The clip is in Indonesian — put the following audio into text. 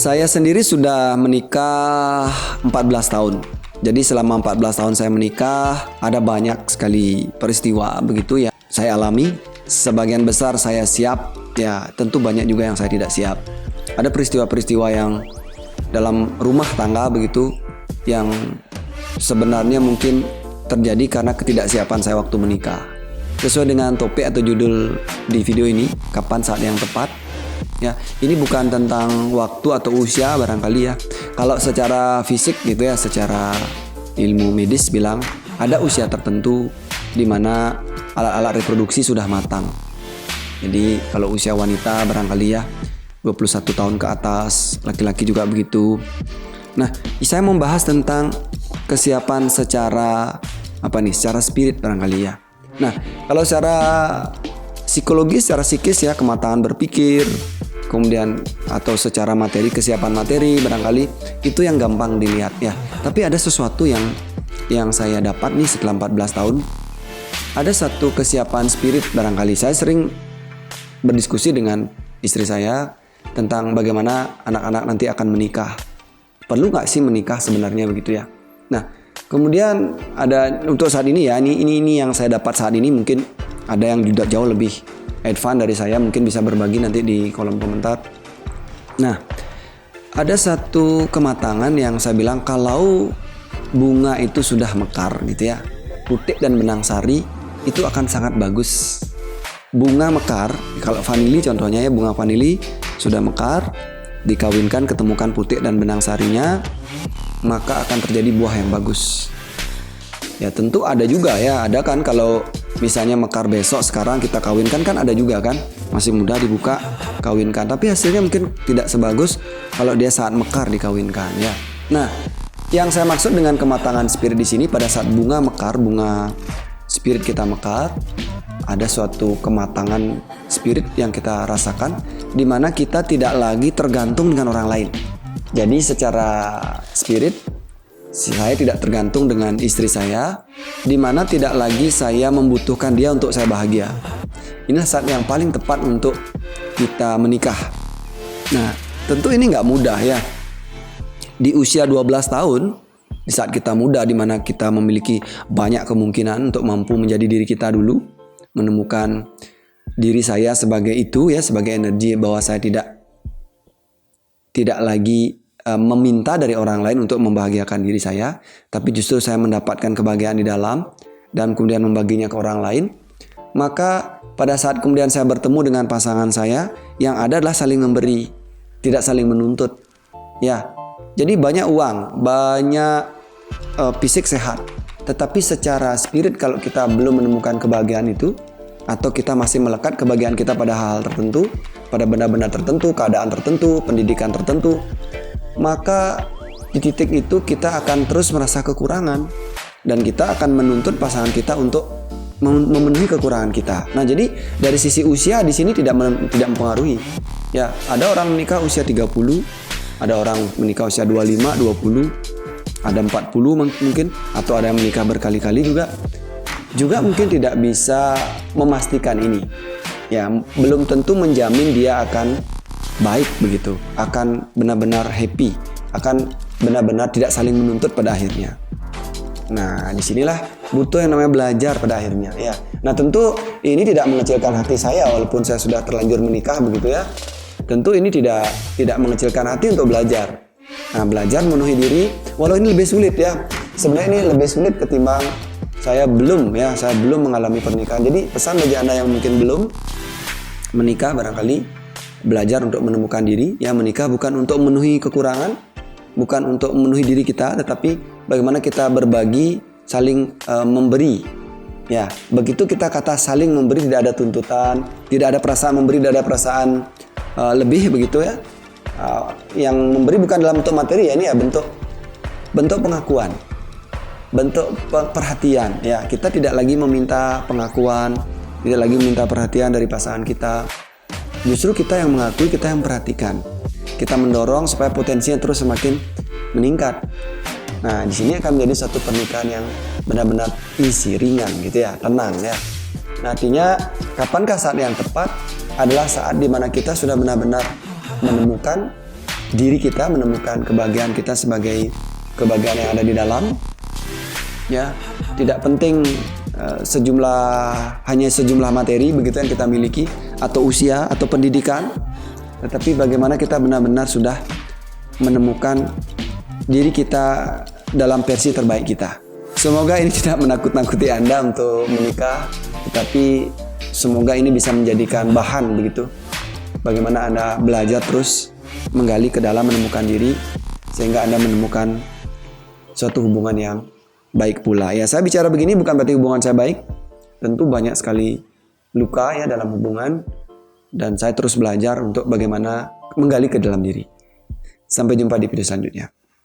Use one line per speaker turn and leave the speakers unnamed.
Saya sendiri sudah menikah 14 tahun. Jadi selama 14 tahun saya menikah, ada banyak sekali peristiwa begitu ya saya alami. Sebagian besar saya siap, ya tentu banyak juga yang saya tidak siap. Ada peristiwa-peristiwa yang dalam rumah tangga begitu yang sebenarnya mungkin terjadi karena ketidaksiapan saya waktu menikah. Sesuai dengan topik atau judul di video ini, kapan saat yang tepat? Ya, ini bukan tentang waktu atau usia barangkali ya. Kalau secara fisik gitu ya, secara ilmu medis bilang ada usia tertentu di mana alat-alat reproduksi sudah matang. Jadi kalau usia wanita barangkali ya 21 tahun ke atas, laki-laki juga begitu. Nah, saya membahas tentang kesiapan secara secara spirit barangkali ya. Nah, kalau secara psikologis, secara psikis ya, kematangan berpikir, kemudian atau secara materi, kesiapan materi barangkali itu yang gampang dilihat ya. Tapi ada sesuatu yang saya dapat nih setelah 14 tahun. Ada satu kesiapan spirit barangkali. Saya sering berdiskusi dengan istri saya tentang bagaimana anak-anak nanti akan menikah. Perlu nggak sih menikah sebenarnya begitu ya. Nah, kemudian ada untuk saat ini ya, ini yang saya dapat saat ini, mungkin ada yang juga jauh lebih advance dari saya, mungkin bisa berbagi nanti di kolom komentar. Nah, ada satu kematangan yang saya bilang kalau bunga itu sudah mekar gitu ya, putik dan benang sari itu akan sangat bagus. Bunga mekar, kalau vanili contohnya ya, bunga vanili sudah mekar, dikawinkan ketemukan putik dan benang sarinya, maka akan terjadi buah yang bagus. Ya tentu ada juga ya, ada kan kalau misalnya mekar besok sekarang kita kawinkan kan ada juga kan, masih muda dibuka kawinkan, tapi hasilnya mungkin tidak sebagus kalau dia saat mekar dikawinkan ya. Nah, yang saya maksud dengan kematangan spirit di sini pada saat bunga mekar, bunga spirit kita mekar, ada suatu kematangan spirit yang kita rasakan di mana kita tidak lagi tergantung dengan orang lain. Jadi secara spirit saya tidak tergantung dengan istri saya, di mana tidak lagi saya membutuhkan dia untuk saya bahagia. Inilah saat yang paling tepat untuk kita menikah. Nah, tentu ini nggak mudah ya. Di usia 12 tahun, di saat kita muda, di mana kita memiliki banyak kemungkinan untuk mampu menjadi diri kita dulu, menemukan diri saya sebagai itu ya, sebagai energi bahwa saya tidak lagi meminta dari orang lain untuk membahagiakan diri saya, tapi justru saya mendapatkan kebahagiaan di dalam dan kemudian membaginya ke orang lain. Maka pada saat kemudian saya bertemu dengan pasangan saya, yang ada adalah saling memberi, tidak saling menuntut. Ya, jadi banyak uang, banyak fisik sehat, tetapi secara spirit kalau kita belum menemukan kebahagiaan itu, atau kita masih melekat kebahagiaan kita pada hal tertentu, pada benda-benda tertentu, keadaan tertentu, pendidikan tertentu, maka di titik itu kita akan terus merasa kekurangan dan kita akan menuntut pasangan kita untuk memenuhi kekurangan kita. Nah, jadi dari sisi usia di sini tidak mempengaruhi. Ya, ada orang menikah usia 30, ada orang menikah usia 25, 20, ada 40 mungkin, atau ada yang menikah berkali-kali juga mungkin tidak bisa memastikan ini. Ya, belum tentu menjamin dia akan baik begitu, akan benar-benar happy, akan benar-benar tidak saling menuntut pada akhirnya. Nah, disinilah butuh yang namanya belajar pada akhirnya ya. Nah, tentu ini tidak mengecilkan hati saya walaupun saya sudah terlanjur menikah begitu ya. Tentu ini tidak mengecilkan hati untuk belajar. Nah, belajar memenuhi diri, walau ini lebih sulit ya. Sebenarnya ini lebih sulit ketimbang saya belum mengalami pernikahan. Jadi pesan bagi Anda yang mungkin belum menikah barangkali, belajar untuk menemukan diri. Ya, menikah bukan untuk memenuhi kekurangan, bukan untuk memenuhi diri kita, tetapi bagaimana kita berbagi, saling memberi. Ya, begitu kita kata saling memberi, tidak ada tuntutan, tidak ada perasaan memberi, tidak ada perasaan lebih begitu ya. Yang memberi bukan dalam bentuk materi ya, ini ya bentuk pengakuan, bentuk perhatian ya. Kita tidak lagi meminta pengakuan, tidak lagi meminta perhatian dari pasangan kita. Justru kita yang mengakui, kita yang perhatikan. Kita mendorong supaya potensinya terus semakin meningkat. Nah, di sini akan menjadi satu pernikahan yang benar-benar easy, ringan gitu ya, tenang ya. Nah, artinya kapankah saat yang tepat adalah saat dimana kita sudah benar-benar menemukan diri kita, menemukan kebahagiaan kita sebagai kebahagiaan yang ada di dalam. Ya, tidak penting hanya sejumlah materi begitu yang kita miliki, atau usia, atau pendidikan, tetapi bagaimana kita benar-benar sudah menemukan diri kita dalam versi terbaik kita. Semoga ini tidak menakut-nakuti Anda untuk menikah, tetapi semoga ini bisa menjadikan bahan begitu, bagaimana Anda belajar terus menggali ke dalam, menemukan diri, sehingga Anda menemukan suatu hubungan yang baik pula. Ya, saya bicara begini bukan berarti hubungan saya baik. Tentu banyak sekali luka ya dalam hubungan, dan saya terus belajar untuk bagaimana menggali ke dalam diri. Sampai jumpa di video selanjutnya.